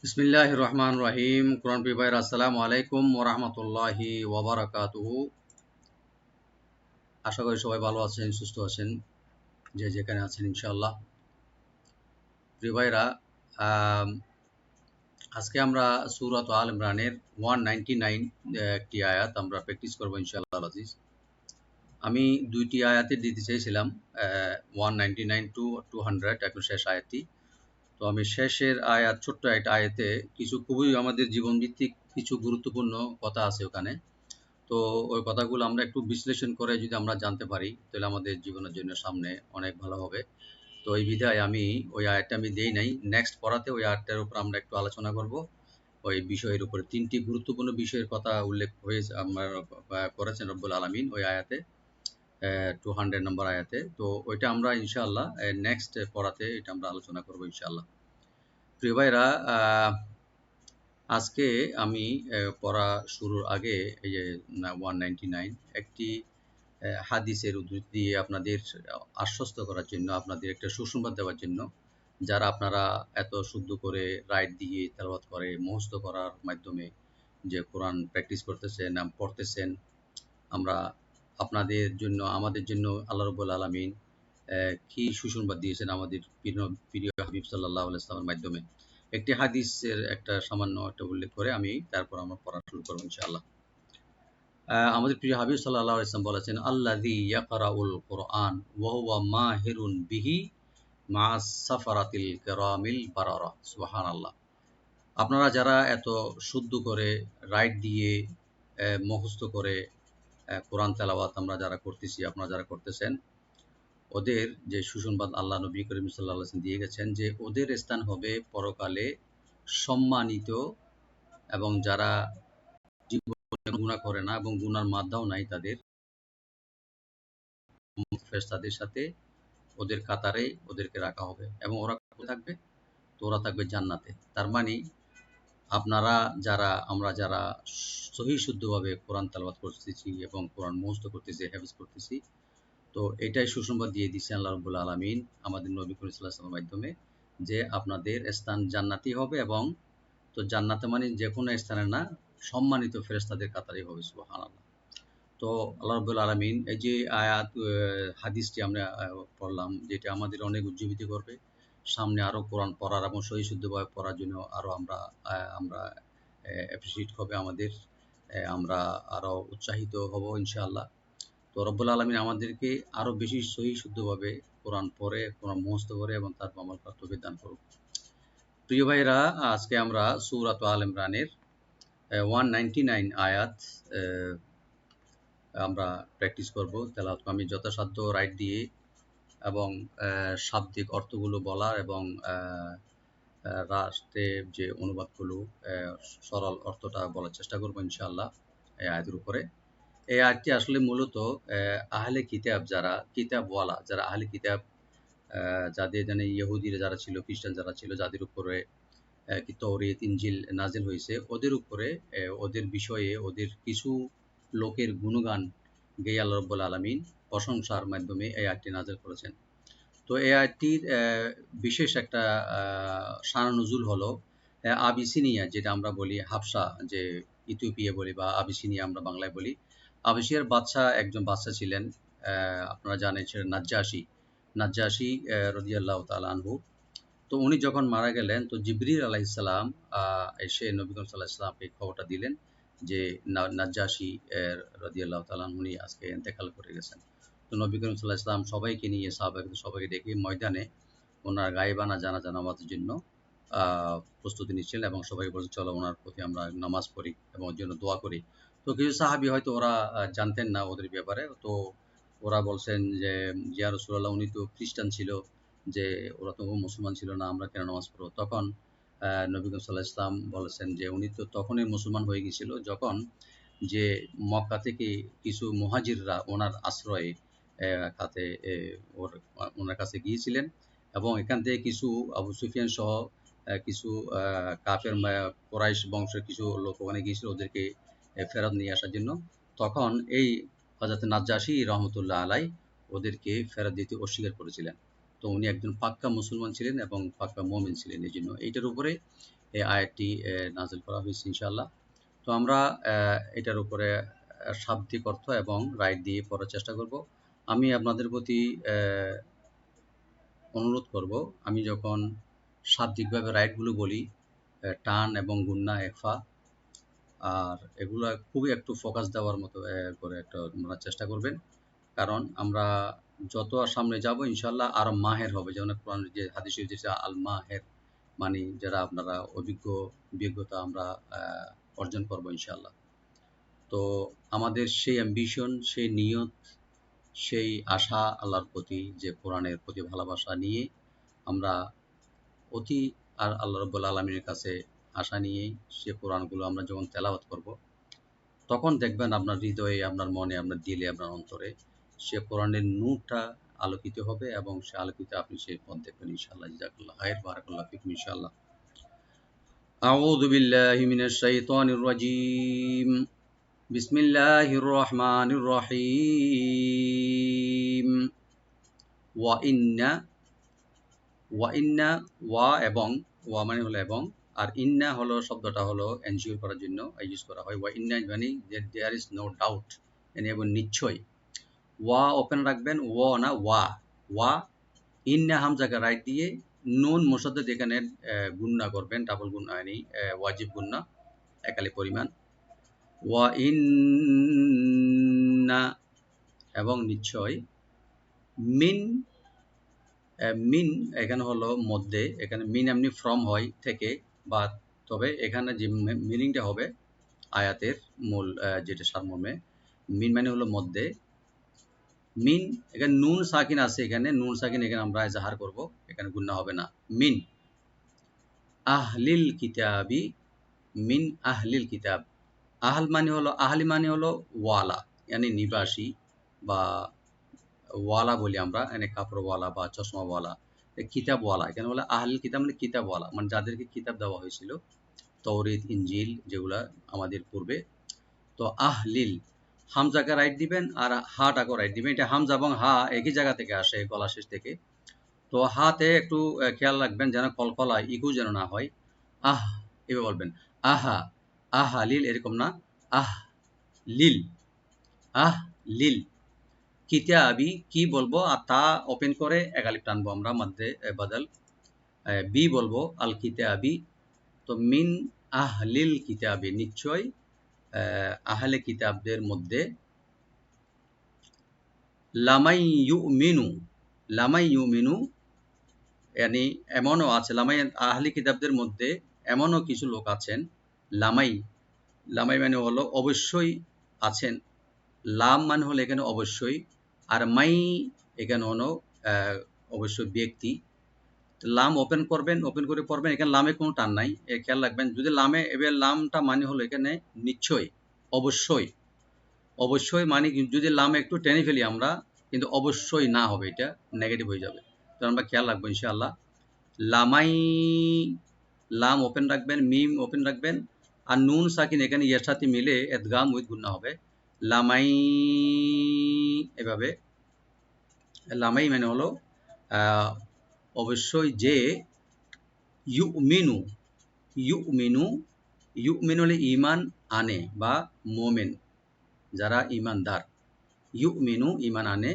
বিসমিল্লাহির রহমানির রহিম। কোরআন প্রিয় ভাইরা, আসসালামু আলাইকুম ওয়া রাহমাতুল্লাহি ওয়া বারাকাতুহু। আশা করি সবাই ভালো আছেন, সুস্থ আছেন, যে যেখানে আছেন ইনশাআল্লাহ। প্রিয় ভাইরা, আম, আজকে আমরা সূরাত আল ইমরানের 199 একটি আয়াত আমরা প্র্যাকটিস করব ইনশাআল্লাহ আজিজ। আমি দুইটি আয়াতে দিতে চাইছিলাম, 199 টু 200, এখন শেষ আয়াতটি। তো আমি শেষের আয়াত, ছোট্ট একটা আয়াতে কিছু খুবই আমাদের জীবনভিত্তিক কিছু গুরুত্বপূর্ণ কথা আছে ওখানে। তো ওই কথাগুলো আমরা একটু বিশ্লেষণ করে যদি আমরা জানতে পারি, তাহলে আমাদের জীবনের জন্য সামনে অনেক ভালো হবে। তো এই বিধায় আমি ওই আয়াতটা আমি দেই নাই, নেক্সট পড়াতে ওই আয়াতটার উপর আমরা একটু আলোচনা করব। ওই বিষয়ের উপরে তিনটি গুরুত্বপূর্ণ বিষয়ের কথা উল্লেখ হয়েছে, আমার করেছেন রব্বুল আলামিন ওই আয়াতে, 200 নম্বর আয়াতে। তো ওইটা আমরা ইনশাআল্লাহ নেক্সট পড়াতে এটা আমরা আলোচনা করব ইনশাআল্লাহ। প্রিয় ভাইরা, আজকে আমি পড়া শুরুর আগে এই যে 199 একটি হাদিসের উদ্ধৃতি দিয়ে আপনাদের আশ্বস্ত করার জন্য, আপনাদের একটা সুসংবাদ দেওয়ার জন্য, যারা আপনারা এত শুদ্ধ করে রাইট দিয়ে তেলাওয়াত করে মুখস্থ করার মাধ্যমে যে কোরআন প্র্যাকটিস করতেছেন, পড়তেছেন, আমরা আপনাদের জন্য, আমাদের জন্য আল্লাহ রাব্বুল আলামিন কি সুসংবাদ দিয়েছেন আমাদের প্রিয় হাবিব সাল্লাল্লাহু আলাইহি ওয়াসাল্লামের মাধ্যমে। একটি হাদিসের একটা সামান্য একটা উল্লেখ করে আমি তারপর আমরা পড়া শুরু করব ইনশাআল্লাহ। আমাদের প্রিয় হাবিব সাল্লাল্লাহু আলাইহি ওয়াসাল্লাম বলেছেন, আল্লাযী ইয়াকরাউল কুরআন ওয়া হুয়া মাহিরুন বিহি মা'আস সাফারাতিল কিরামিল বারারা। সুবহানাল্লাহ। আপনারা যারা এত শুদ্ধ করে রাইট দিয়ে মুখস্থ করে কোরআন তেলাওয়াত আমরা যারা করতেছি, আপনারা যারা করতেছেন, ওদের যে সুসংবাদ আল্লাহ নবী করিম সাল্লাল্লাহু আলাইহি ওয়াসাল্লাম দিয়ে গেছেন যে ওদের স্থান হবে পরকালে সম্মানিত, এবং যারা জীবনে গুনাহ করে না এবং গুনার মাত্রাও নাই তাদের, ফেরেশতাদের সাথে ওদের কাতারে ওদেরকে রাখা হবে এবং ওরা কোথায় থাকবে? তো ওরা থাকবে জান্নাতে। তার মানে আপনারা যারা, আমরা যারা সহি শুদ্ধভাবে কোরআন তেলাওয়াত করতেছি এবং কোরআন মুখস্থ করতেছি, হেফজ করতেছি, তো এটাই সুসংবাদ দিয়ে দিচ্ছেন আল্লাহ রাব্বুল আলামিন আমাদের নবী করিম সাল্লাল্লাহু আলাইহি ওয়াসাল্লামের মাধ্যমে, যে আপনাদের স্থান জান্নাতি হবে। এবং তো জান্নাতে মানে যে কোনো স্থানে না, সম্মানিত ফেরেশতাদের কাতারেই হবে। সুবহানাল্লাহ। তো আল্লাহ রাব্বুল আলামিন এই যে আয়াত, হাদিসটি আমরা পড়লাম, যেটা আমাদের অনেক উজ্জীবিত করবে, সামনে আরও কোরআন পড়ার এবং সহি শুদ্ধভাবে পড়ার জন্য আরও আমরা অ্যাপ্রিসিয়েট হবে আমাদের, আমরা আরও উৎসাহিত হব ইনশাআল্লাহ। তো রব্বুল আলামিন আমাদেরকে আরও বেশি সহি শুদ্ধভাবে কোরআন পড়ে, কোরআন মুখস্থ করে এবং তারপর আমল করার তৌফিক দান করুক। প্রিয় ভাইরা, আজকে আমরা সূরাত আল ইমরানের 199 আয়াত আমরা প্র্যাকটিস করব, তেলাওয়াত আমি যথাসাধ্য রাইট দিয়ে এবং শাব্দিক অর্থগুলো বলার এবং রাষ্ট্রে যে অনুবাদগুলো, সরল অর্থটা বলার চেষ্টা করবো ইনশাআল্লাহ এই আয়াতের উপরে। এই আয়াতটি আসলে মূলত আহলে কিতাব, যারা কিতাবওয়ালা, যারা আহলে কিতাব, যাদের জানে ইহুদিরা যারা ছিল, খ্রিস্টান যারা ছিল, যাদের উপরে তৌরাত ইনজিল নাজিল হয়েছে, ওদের উপরে ওদের বিষয়ে ওদের কিছু লোকের গুণগান গেয়ে আল্লাহ রাব্বুল আলামিন প্রশংসার মাধ্যমে এই আয়াতটি নাজিল করেছেন। তো এই আয়াতটির বিশেষ একটা শান নুজুল হলো আবিসিনিয়া, যেটা আমরা বলি হাবশা, যে ইথিওপিয়া বলি বা আবিসিনিয়া আমরা বাংলায় বলি। আবিসিয়ার বাদশাহ, একজন বাদশাহ ছিলেন, আপনারা জানেন, ছিলেন নাজ্জাশী রাদিয়াল্লাহু তাআলা আনহু। তো উনি যখন মারা গেলেন, তো জিবরিল আলাইহিস সালাম এসে নবী করিম সাল্লাল্লাহু আলাইহি ওয়াসাল্লামকে খবরটা দিলেন যে নাজ্জাশী রাদিয়াল্লাহু তাআলা আনহু উনি আজকে ইন্তেকাল করে গেছেন। তো নবী করিম সাল্লাল্লাহু আলাইহি ওয়াসাল্লাম সবাইকে নিয়ে, সাহাবাকে সবাইকে ডেকে ময়দানে ওনার গায়েবানা জানাজা নামাজের জন্য প্রস্তুতি নিচ্ছিলেন এবং সবাই বলছে, চলো ওনার প্রতি আমরা নামাজ পড়ি এবং ওর জন্য দোয়া করি। তো কিছু সাহাবী হয়তো ওরা জানতেন না ওদের ব্যাপারে, তো ওরা বলছেন যে, ইয়া রাসূলুল্লাহ, উনি তো খ্রিস্টান ছিল, যে ওরা তো মুসলমান ছিল না, আমরা কেন নামাজ পড়ব? তখন নবী করিম সাল্লাল্লাহু আলাইহি ওয়াসাল্লাম বলেছেন যে উনি তো তখনই মুসলমান হয়ে গিয়েছিল যখন যে মক্কা থেকে কিছু মুহাজিররা ওনার আশ্রয়ে খাতে ওনার কাছে গিয়েছিলেন এবং এখান থেকে কিছু আবু সুফিয়ান সহ কিছু কাফের কোরাইশ বংশের কিছু লোক ওখানে গিয়েছিল ওদেরকে ফেরত নিয়ে আসার জন্য। তখন এই হযরত নাজ্জাশী রহমতুল্লাহ আলাই ওদেরকে ফেরত দিতে অস্বীকার করেছিলেন। তো তো উনি একজন পাক্কা মুসলমান ছিলেন এবং পাক্কা মুমিন ছিলেন, এই জন্য এইটার উপরে এই আয়াতটি নাজিল করা হয়েছে ইনশাআল্লাহ। তো আমরা এটার উপরে শাব্দিক অর্থ এবং রাইট দিয়ে পড়ার চেষ্টা করব। আমি আপনাদের প্রতি অনুরোধ করব, আমি যখন শাব্দিকভাবে রাইটগুলো বলি, টান এবং গুন্না একফা, আর এগুলা খুবই একটু ফোকাস দেওয়ার মতো করে একটা আপনারা চেষ্টা করবেন, কারণ আমরা যত সামনে যাব ইনশাল্লাহ আরো মাহের হবে। যেমন কোরআন যে হাদিস হয়েছে আল মাহের, মানে যারা আপনারা অভিজ্ঞতা আমরা অর্জন করব ইনশাল্লাহ। তো আমাদের সেই অ্যাম্বিশন, সেই নিয়ত, সেই আশা আল্লাহর প্রতি, যে কোরআনের প্রতি ভালোবাসা নিয়ে আমরা অতি আর আল্লাহ রাব্বুল আলামিনের কাছে আশা নিয়েই সে কোরআনগুলো আমরা যখন তেলাওয়াত করব, তখন দেখবেন আপনার হৃদয়ে, আপনার মনে, আপনার দিলে, আপনার অন্তরে সে কোরআনের নূরটা আলোকিত হবে এবং সে আলোকিত আপনি সেই পথ দেখবেন ইনশাআল্লাহ। জাযাকাল্লাহু খাইর, বারাকাল্লাহু ফিকুম ইনশাআল্লাহ। আউযু বিল্লাহি মিনাশ শাইতানির রাজীম। বিসমিল্লাহির রহমানির রহিম। ওয়া ইন্না, ওয়া এবং, ওয়া মানে হলো এবং, আর ইন্না হলো শব্দটা হলো এনশিওর করার জন্য ইউজ করা হয়। ওয়া ইন্না মানে দেয়ার ইজ নো ডাউট, মানে এবং নিশ্চয়। ওয়া ওপেন রাখবেন, ও না ওয়া। ওয়া ইন্না হামজাকে রাইট দিয়ে নুন মুসাদ্দাদ এখানে গুণনা করবেন, ডাবল গুণনা, মানে ওয়াজিব গুণনা একালি পরিমাণ। ওয়া ইন্না এবং নিশ্চয়। মিন, মিন এখানে হলো মধ্যে, এখানে মিন এমনি ফ্রম হয় থেকে বা, তবে এখানে যে মিনিংটা হবে আয়াতের মূল যেটা সারমর্মে, মিন মানে হলো মধ্যে। মিন এখানে নুন সাকিন আছে, এখানে নুন সাকিন এখানে আমরা জাহার করব, এখানে গুণনা হবে না। মিন আহলিল কিতাবি, মিন আহলিল কিতাব। আহল মানে হলো, আহলি মানে হলো ওয়ালা, মানে নিবাসী, বা ওয়ালা বলি আমরা, এখানে কাপড়ওয়ালা বা চশমাওয়ালা, কিতাবওয়ালা। এখানে বলে আহলিল কিতাব মানে কিতাবওয়ালা, মানে যাদেরকে কিতাব দেওয়া হয়েছিল, তৌরিত, ইনজিল যেগুলা আমাদের পূর্বে। তো আহলিল, হামজাকে রাইট দিবেন আর হাটাকে রাইট দিবেন। এটা হামজা এবং হা একই জায়গা থেকে আসে, গলা শেষ থেকে। তো হাতে একটু খেয়াল রাখবেন যেন কলকলা ইকু যেন না হয়। আহ এভাবে বলবেন, আহা, আহা লিল, এরকম না, আহ লিল, আহ লিল। কিতাবি কি বলবো, আর তা ওপেন করে একালিপ টানবো আমরা মধ্যে বদল, বি বলবো আল কিতাবি। তো মিন আহলিল কিতাবি, নিশ্চয় আহলে কিতাবদের মধ্যে। লামাই ইউমিনু, লামাই ইউমিনু, yani এমনও আছে, লামাই আহলি কিতাবদের মধ্যে এমনও কিছু লোক আছেন। লামাই, লামাই মানে হলো অবশ্যই আছেন। লাম মানে হলো এখানে অবশ্যই, আর মাই এখানে হলো অবশ্যই ব্যক্তি। লাম ওপেন করবেন, ওপেন করে পড়বেন, এখানে লামে কোনো টান নাই, খেয়াল রাখবেন। যদি লামে, এবার লামটা মানে হলো এখানে নিশ্চয়, অবশ্যই। অবশ্যই মানে যদি লামে একটু টেনে ফেলি আমরা, কিন্তু অবশ্যই না হবে, এটা নেগেটিভ হয়ে যাবে। তো আমরা খেয়াল রাখবো ইনশাআল্লাহ। লামাই, লাম ওপেন রাখবেন, মিম ওপেন রাখবেন, আর নুন সাকিন এখানে ইয়ের সাথে মিলে এদগাম উইথ গুন্না হবে। লামাই, এভাবে। লামাই মানে হলো অবশ্যই যে, ইউমিনু, ইউমিনু, ইউমিনু হলে ইমান আনে বা মোমেন, যারা ইমানদার। ইউমিনু ইমান আনে।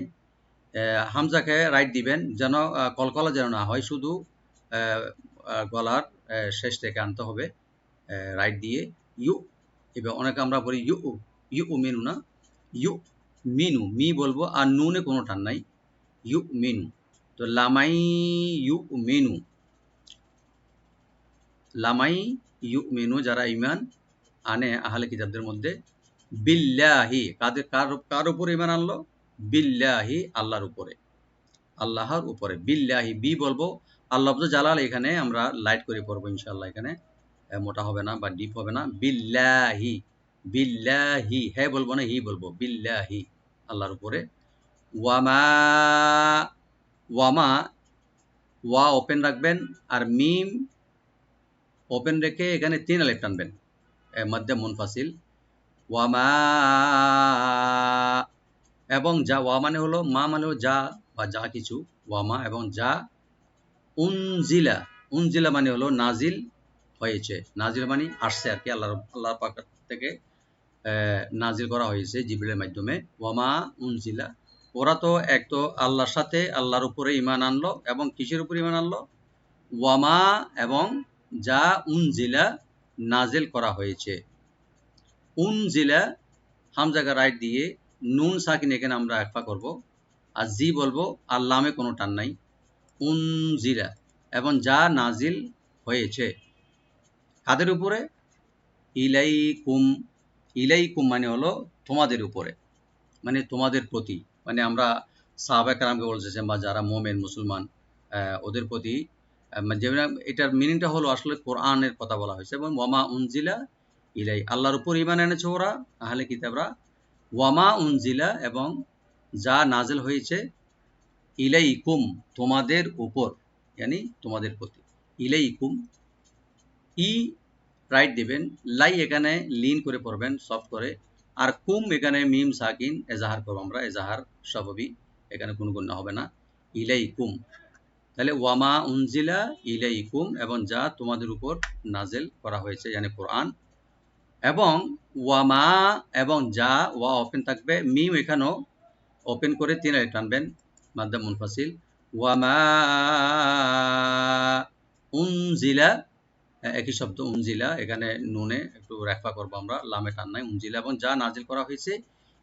হামজাকে রাইট দিবেন যেন কলকলা যেন না হয়, শুধু গলার শেষ থেকে আনতে হবে রাইট দিয়ে। ইউ, এবার অনেকে আমরা বলি ইউ, ইউ মিনু না, ইউ মিনু, মি বলবো, আর নুনে কোনো টান নাই, ইউ মিনু। তো লামাই ইউ মিনু, লামাই ইউ মিনু, যারা ইমান আনে আহলে কিতাবদের মধ্যে। বিল্লাহি, কাদের, কার উপরে ইমান আনলো? বিল্লাহি, আল্লাহর উপরে, আল্লাহর উপরে। বিল্লাহি, বি বলবো, আল্লাহ জালাল এখানে আমরা লাইট করে পড়বো ইনশাআল্লাহ, এখানে মোটা হবে না বা ডিপ হবে না। বিল্লাহি, বিল্লাহি, হে বলবো না, হি বলবো, বিল্লাহি, আল্লাহর উপরে। ওয়ামা, ওয়ামা, ওয়া ওপেন রাখবেন, আর মিম ওপেন রেখে এখানে 3 আলিফ টানবেন, মধ্যে মুনফাসিল। ওয়ামা, এবং যা, ওয়া মানে হলো, মা মানে হলো যা বা যা কিছু, ওয়ামা এবং যা উনজিলা, উনজিলা মানে হলো নাজিল হয়েছে, নাজিল মানে আসছে আর কি, আল্লাহ পাক থেকে নাজিল করা হয়েছে জিবরিলের মাধ্যমে। ওয়ামা উনজিলা, ওরা তো এক তো আল্লাহর সাথে আল্লাহর উপরে ঈমান আনলো, এবং কিসের উপরে ঈমান আনলো? ওয়ামা এবং যা উনজিলা নাজিল করা হয়েছে। উনজিলা হামজাকে রাইট দিয়ে নুন সাকিন এখানে আমরা একফা করব, আর জি বলবো, আর লামে কোনো টান নাই। উনজিলা এবং যা নাজিল হয়েছে কাদের উপরে? ইলাইকুম, ইলাইকুম মানে হলো তোমাদের উপরে, মানে তোমাদের প্রতি, মানে আমরা সাহাবা কেরামকে বলতেছেন বা যারা মোমেন মুসলমান ওদের প্রতি, যেমন এটার মিনিংটা হলো আসলে কোরআনের কথা বলা হয়েছে। এবং ওয়ামা উনজিলা ইলাই, আল্লাহর উপর ঈমান এনেছে ওরা, আহলে কিতাবরা। ওয়ামা উনজিলা এবং যা নাজিল হয়েছে, ইলাইকুম তোমাদের উপর, yani তোমাদের প্রতি। ইলাইকুম, ই রাইট দিবেন, লাই এখানে লিন করে পড়বেন সফট করে, আর কুম এখানে মিম সাকিন এজাহার করবো আমরা, এজাহার স্বাভাবিক, এখানে কোনো গুণা হবে না। ইলাইকুম, তাহলে ওয়ামা উনজিলা ইলাইকুম এবং যা তোমাদের উপর নাজেল করা হয়েছে, yani কোরআন। এবং ওয়ামা এবং যা, ওয়া ওপেন থাকবে, মিম এখানেও ওপেন করে 3 আলিফ টানবেন, মাদ্দা মুনফাসিল। ওয়ামা উনজিলা, একই শব্দ উনজিলা, এখানে নুনে একটু রেফা করবো আমরা, লামে টান নাই। উনজিলা এবং যা নাজিল করা হয়েছে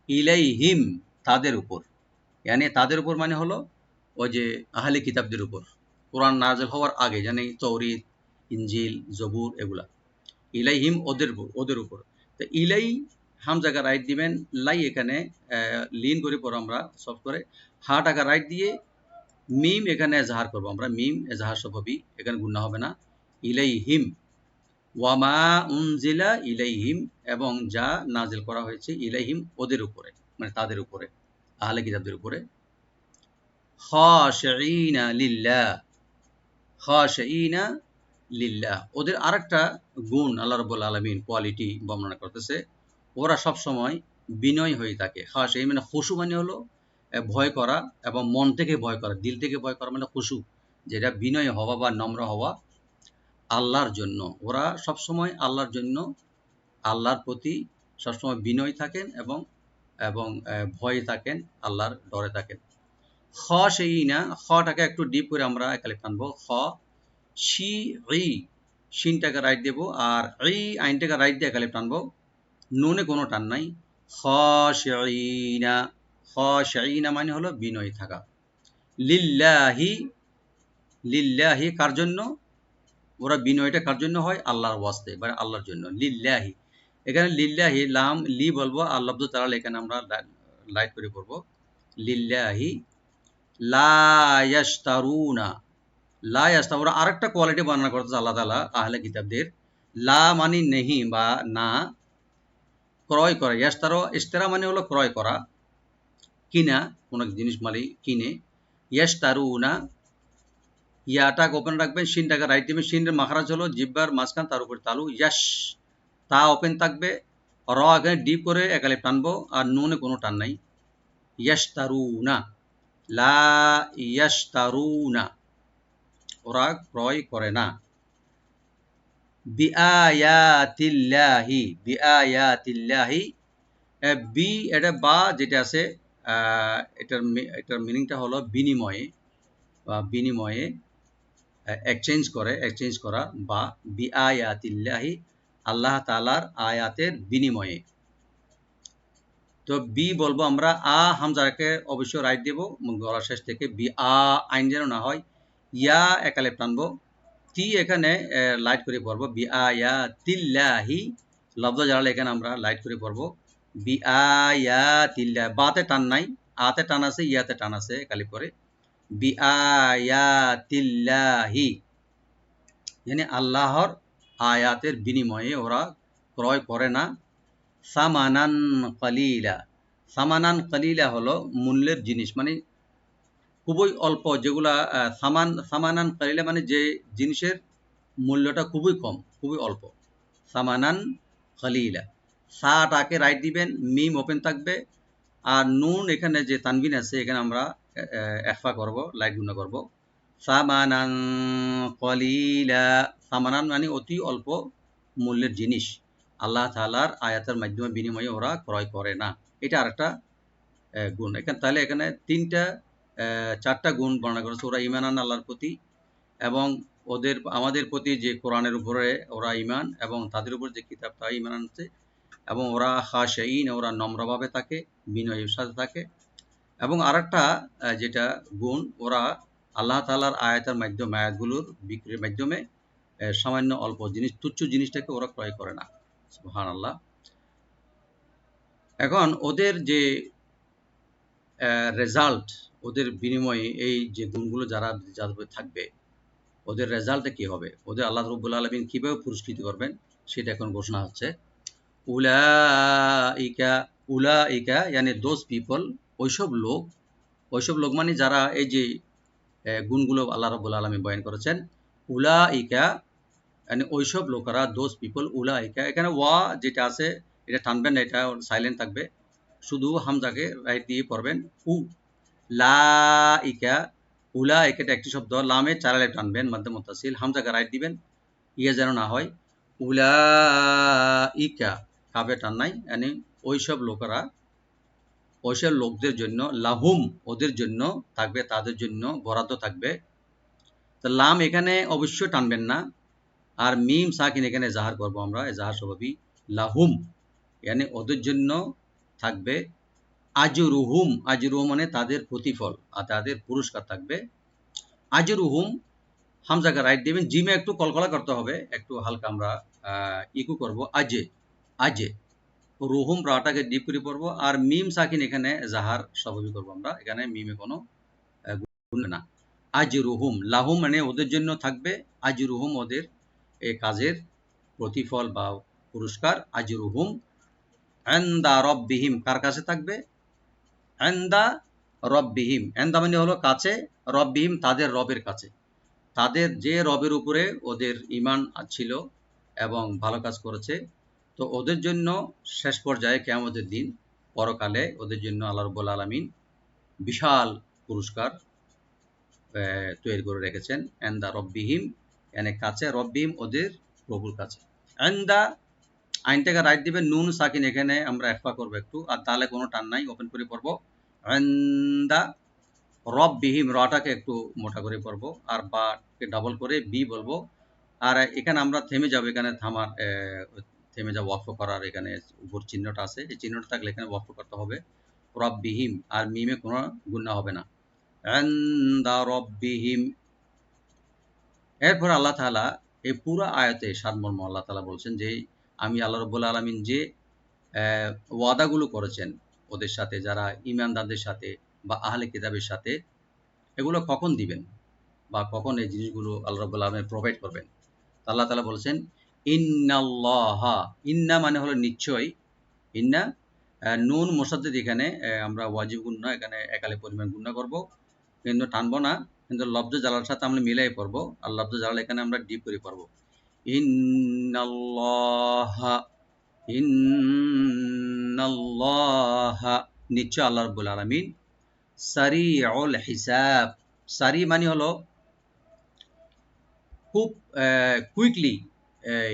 ইলাইহিম তাদের উপর, yani তাদের উপর মানে হলো ওই যে আহলে কিতাবদের উপর, কোরআন নাজিল হওয়ার আগে, yani তৌরিত, ইনজিল, জবুর এগুলা। ইলাইহিম ওদের উপর। তো ইলাই হামজাকে রাইট দিবেন, লাই এখানে লিন করে পড়ো আমরা সফট করে, হা টাকা রাইট দিয়ে মিম এখানে এজাহার করবো আমরা, মিম এজাহার স্বভাবী, এখানে গুণা হবে না। ইলাইহিম, ওয়ামা উনজিলা ইলাইহিম এবং যা নাজিল করা হয়েছে ইলাইহিম ওদের উপরে, মানে তাদের উপরে, আহলে কিতাবদের উপরে। খাশিঈনা লিল্লাহ, খাশিঈনা লিল্লাহ, ওদের আরেকটা গুণ আল্লাহ রাব্বুল আলামিন কোয়ালিটি বর্ণনা করতেছে, ওরা সব সময় বিনয় হয়ে থাকে। খাশিঈ মানে খুশু, মানে হলো ভয় করা, এবং মন থেকে ভয় করা, দিল থেকে ভয় করা মানে খুশু, যেটা বিনয় হওয়া বা নম্র হওয়া আল্লাহর জন্য। ওরা সব সময় আল্লাহর জন্য, আল্লাহর প্রতি সবসময় বিনয় থাকেন এবং এবং ভয়ে থাকেন, আল্লাহর ডরে থাকেন। খাশিঈনা, খটাকে একটু ডিপ করে আমরা একালে টানবো, খ শি ই, শিনটাকে রাইট দেবো, আর ই আইনটাকে রাইট দিয়ে একালে টানবো, নুনে কোনো টান নাই। খাশিঈনা, খাশিঈনা মানে হলো বিনয় থাকা। লিল্লাহি, লিল্লাহি কার জন্য? ওরা বিনয়টা কার জন্য হয়? আল্লাহর ওয়াস্তে, মানে আল্লাহর জন্য। লিল্লাহি, এখানে লিল্লাহি লাম লি বলবো, আর লব্ধ তারাল এখানে আমরা লাইট করে পড়বো। লিল্লাহি লা ইয়াশতারুনা, লা ইয়াশতা, ওরা আরেকটা কোয়ালিটি বর্ণনা করতেছে আল্লাহ তাআলা আহলে কিতাবদের। লা মানে নেহি বা না, ক্রয় করে। ইয়াশতারু, ইশতারা মানে হলো ক্রয় করা, কিনা, কোন জিনিস মানে কিনে। ইয়াশতারুনা, ইয়াটা ওপেন রাখবেন, শিনটাকে রাইট দিবেন, শিনের মাখরাজ হলো জিহ্বার মাঝখান, তার উপর তালু, ইয়াশ, তা ওপেন থাকবে, র এখানে ডিপ করে একালিফ টানবো, আর নুনে কোনো টান নাই। ইয়াশতারুনা, লা ইয়াশতারুনা, ওরা ক্রয় করে না। বিআয়াতিল্লাহি, বিআয়াতিল্লাহি, বি এটা বা যেটা আছে, এটার মিনিংটা হলো বিনিময়ে, বা বিনিময়ে এক্সচেঞ্জ করে, এক্সচেঞ্জ করা, বা বিআয়াতিল্লাহি আল্লাহ তাআলার আয়াতের বিনিময়ে। তো বি বলবো আমরা, আ হামজাকে অবশ্যই রাইট দেব গলার শেষ থেকে, বি আ আইন যেন না হয়। ইয়া একালে টানবো, তি এখানে লাইট করে পড়বো, বি আয়াতিল্লাহি, লব্ধ জালাল এখানে আমরা লাইট করে পড়বো, বি আয়াতিল্লাহ, বাতে টান নাই, আতে টান আছে, ইয়াতে টান আছে একালি পরে। বি আয়াতিল্লাহি, মানে আল্লাহর আয়াতের বিনিময়ে ওরা ক্রয় করে না। সামানান কালিলা, সামানান কালিলা হলো মূল্যের জিনিস, মানে খুবই অল্প, যেগুলা সামানান কালিলা মানে যে জিনিসের মূল্যটা খুবই কম, খুবই অল্প, সামানান কালিলা। সাটাকে রাইট দিবেন, মিম ওপেন থাকবে, আর নুন এখানে যে তানবিন আছে এখানে আমরা এফা করব, লাইট গুণা করব। সামানান কলিলা, সামানান মানে অতি অল্প মূল্যের জিনিস আল্লাহ তাআলার আয়াতের মাধ্যমে বিনিময়ে ওরা ক্রয় করে না। এটা আরেকটা গুণ। তাহলে এখানে চারটা গুণ বর্ণনা করেছে। ওরা ঈমান আনে আল্লাহর প্রতি, এবং আমাদের প্রতি যে কোরআনের উপরে ওরা ঈমান, এবং তাদের উপর যে কিতাব তা ঈমান আনছে, এবং ওরা খাশঈন, ওরা নম্রভাবে থাকে, বিনয়ের সাথে থাকে। এবং আরেকটা যেটা গুণ, ওরা আল্লাহ তাআলার আয়াতগুলোর বিক্রির মাধ্যমে সামান্য অল্প জিনিস, তুচ্ছ জিনিসটাকে ওরা ক্রয় করে না। সুবহানাল্লাহ। এখন ওদের যে রেজাল্ট, ওদের বিনিময়ে এই যে গুণগুলো যাদের থাকবে, ওদের রেজাল্টটা কি হবে, ওদের আল্লাহ রাব্বুল আলামিন কিভাবে পুরস্কৃত করবেন, সেটা এখন ঘোষণা হচ্ছে। উলাইকা, উলাইকা মানে দোজ পিপল, ওইসব লোক মানে যারা এই যে গুণগুলো আল্লাহ রাব্বুল আলামিন বয়ান করেছেন। উলাইকা মানে ওইসব লোকেরা, দোজ পিপল। উলাইকা, এখানে ওয়া যেটা আছে এটা টানবেন না, এটা সাইলেন্ট থাকবে, শুধু হামজাকে রাইট দিয়ে পড়বেন। লাইকা, উলাইকা এটা একটি শব্দ, লামে চারালে টানবেন, মাধ্যম মুত্তাসিল, হামজাকে রাইট দিবেন, ইয়ে যেন না হয়। উলাইকা, কাবে টান নাই, মানে ওইসব লোকদের জন্য, লাহুম ওদের জন্য থাকবে, তাদের জন্য বরাদ্দ থাকবে। তো লাম এখানে অবশ্যই টানবেন না, আর মিম সাকিন এখানে জাহার করবো আমরা, জাহার স্বভাবই। লাহুম মানে ওদের জন্য থাকবে। আজরুহুম, আজরুহুম মানে তাদের প্রতিফল, আর তাদের পুরস্কার থাকবে। আজরুহুম, হামজাকে রাইট দিবেন, জিমে একটু কলকলা করতে হবে, একটু হালকা আমরা ইকু করব। আজে, আজে, রুহুম রাটাকে ডিপ করে পড়বো, আর মিম সাকিন এখানে জাহার স্বাভাবিক করবো আমরা, এখানে মিমে কোনো গুণ না। আজরুহুম, লাহুম মানে ওদের জন্য থাকবে, আজরুহুম ওদের এই কাজের প্রতিফল বা পুরস্কার। আজরুহুম ইনদা রব্বিহিম, কার কাছে থাকবে? ইনদা রব্বিহিম, ইনদা মানে হলো কাছে, রব্বিহিম তাদের রবের কাছে। তাদের যে রবের উপরে ওদের ঈমান ছিল এবং ভালো কাজ করেছে, তো ওদের জন্য শেষ পর্যায়ে কিয়ামতের দিন, পরকালে ওদের জন্য আল্লাহ রাব্বুল আলামিন বিশাল পুরস্কার তৈরি করে রেখেছেন। ইনদা রব্বিহিম মানে কাছে, রব্বিহিম ওদের প্রভুর কাছে। ইনদা, আইনটাকে রাইট দিবেন, নুন সাকিন এখানে আমরা ইখফা করব একটু, আর দালে কোনো টান নাই, ওপেন করে পড়বো। ইনদা রব্বিহিম, রটাকে একটু মোটা করে পড়বো, আর বাকে ডাবল করে বি বলবো। আর এখানে আমরা থেমে যাবো, এখানে থেমে যাবো, ওয়াকফ করার এখানে উপর চিহ্নটা আছে, এই চিহ্নটা থাকলে এখানে ওয়াকফ করতে হবে। রব্বিহিম, আর মিমে কোনো গুণা হবে না। ইনদা রব্বিহিম। এরপর আল্লাহ তাআলা এই পুরো আয়াতে সারমর্ম আল্লাহ তাআলা বলছেন যে আমি আল্লাহ রাব্বুল আলামিন যে ওয়াদাগুলো করেছেন ওদের সাথে, যারা ঈমানদারদের সাথে বা আহলে কিতাবের সাথে, এগুলো কখন দিবেন বা কখন এই জিনিসগুলো আল্লাহ রাব্বুল আলামিন প্রোভাইড করবেন। আল্লাহ তাআলা বলেছেন ইন্নাল্লাহা, ইন্না মানে হলো নিশ্চয়, ইন্না নুন মুসাদ্দিদ, এখানে আমরা ওয়াজিব গুণনা, এখানে একালে পরিমাণ গুণনা করব, কিন্তু টানবো না, কিন্তু লব্ধ জালার সাথে আমরা মিলাই পড়বো, আর লব্ধ জালাল এখানে আমরা ডিপ করে পড়বো। ইন্নাল্লাহা, ইন্নাল্লাহা নিশ্চয় আল্লাহ রাব্বুল আলামিন, সারিউল হিসাব, সারি মানে হলো খুব কুইকলি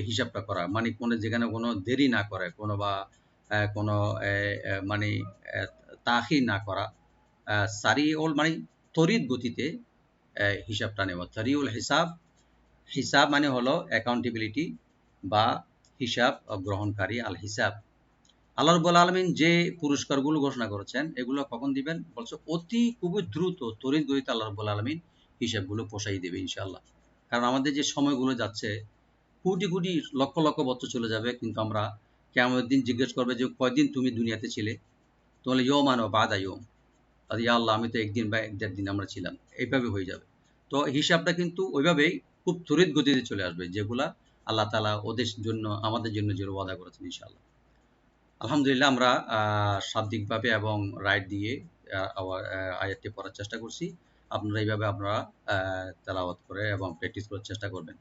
হিসাবটা করা, মানে কোনো যেখানে কোনো দেরি না করে, কোনো বা কোনো মানে তাখির না করা। সারিউল মানে তড়িৎ গতিতে হিসাবটা নেওয়া, সারিউল হিসাব। হিসাব মানে হলো অ্যাকাউন্টেবিলিটি বা হিসাব গ্রহণকারী, আল হিসাব। আল্লাহ রাব্বুল আলামিন যে পুরস্কারগুলো ঘোষণা করেছেন, এগুলো কখন দিবেন বলছে? খুবই দ্রুত, তড়িৎ গতিতে আল্লাহ রাব্বুল আলামিন হিসাবগুলো পৌঁছাই দেবে ইনশাআল্লাহ। কারণ আমাদের যে সময়গুলো যাচ্ছে, কোটি কোটি লক্ষ লক্ষ বছর চলে যাবে, কিন্তু আমরা কিয়ামতের দিন জিজ্ঞেস করবে যে কয়দিন তুমি দুনিয়াতে ছিলে, তো বলে ইয়মান ওয়া বাদা ইয়ম, আর ইয়া আল্লাহ আমি তো একদিন বা এক দেড় দিন আমরা ছিলাম, এইভাবে হয়ে যাবে। তো হিসাবটা কিন্তু ওইভাবেই খুব তড়িৎ গতিতে চলে আসবে, যেগুলা আল্লাহ তাআলা ওদের জন্য, আমাদের জন্য যে ওয়াদা করেছেন ইনশাআল্লাহ। আলহামদুলিল্লাহ, আমরা শাব্দিকভাবে এবং রাইট দিয়ে আয়াতটি পড়ার চেষ্টা করছি। আপনারা এইভাবে তেলাওয়াত করে এবং প্র্যাকটিস করার চেষ্টা করবেন।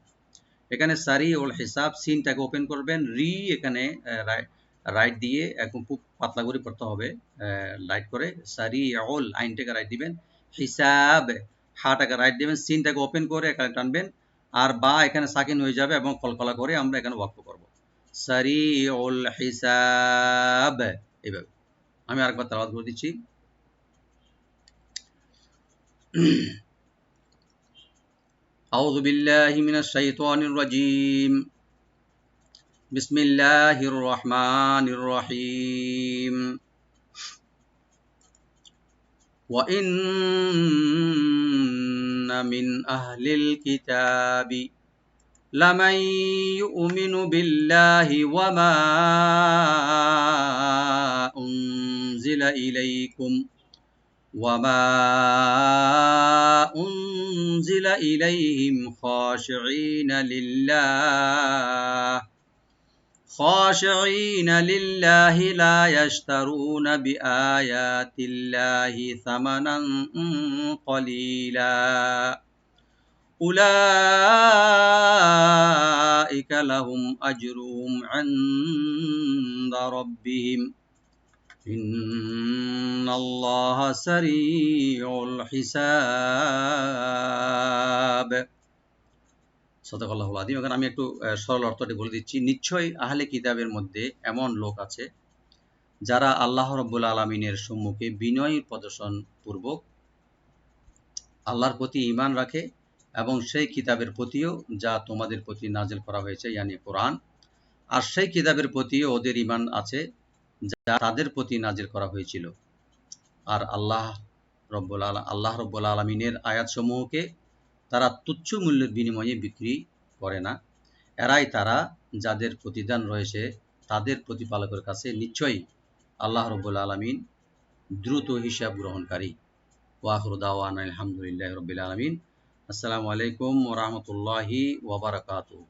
এখানে সারি ওল হিসাব, সিনটাকে ওপেন করবেন, এখানে রাইট দিয়ে একদম খুব পাতলা করে পড়তে হবে, লাইট করে। সারি ওল, আইনটাকে রাইট দিবেন, হিসাব, হাটাকে রাইট দিবেন, সিনটাকে ওপেন করে এখানে টানবেন, আর বা এখানে সাকিন হয়ে যাবে এবং কলকলা করে আমরা এখানে ওয়াক্ফ করব। সারিউল হিসাব, এইভাবে। আমি আরেকবার তেলাওয়াত করে দিচ্ছি। আউযু বিল্লাহি মিনাশ শাইতানির রাজীম। বিসমিল্লাহির রহমানির রহিম। وَإِنَّ مِنْ أَهْلِ الْكِتَابِ لَمَنْ يُؤْمِنُ بِاللَّهِ وَمَا أُنْزِلَ إِلَيْهِمْ خاشعين لله لا يشترون بآيات الله ثمنا قليلا أولئك لهم أجرهم عند ربهم إن الله سريع الحساب। সাদাকাল্লাহুল আযীম। এখন আমি একটু সরল অর্থটি বলে দিচ্ছি। নিশ্চয়ই আহলে কিতাবের মধ্যে এমন লোক আছে যারা আল্লাহ রাব্বুল আলামিনের সম্মুখে বিনয় প্রদর্শন পূর্বক আল্লাহর প্রতি ঈমান রাখে এবং সেই কিতাবের প্রতিও যা তোমাদের প্রতি নাযিল করা হয়েছে, ইয়ানি কোরআন, আর সেই কিতাবের প্রতিও ওদের ঈমান আছে যা তাদের প্রতি নাযিল করা হয়েছিল। আর আল্লাহ রাব্বুল আলামিনের আয়াতসমূহকে তারা তুচ্ছ মূল্যের বিনিময়ে বিক্রি করে না। এরাই তারা যাদের প্রতিদান রয়েছে তাদের প্রতিপালকের কাছে নিশ্চয়ই আল্লাহ রাব্বুল আলামিন দ্রুত হিসাব গ্রহণকারী। ওয়া আখিরু দাওয়ানা আলহামদুলিল্লাহি রাব্বিল আলামিন। আসসালামু আলাইকুম ওয়া রাহমাতুল্লাহি ওয়া বারাকাতুহু।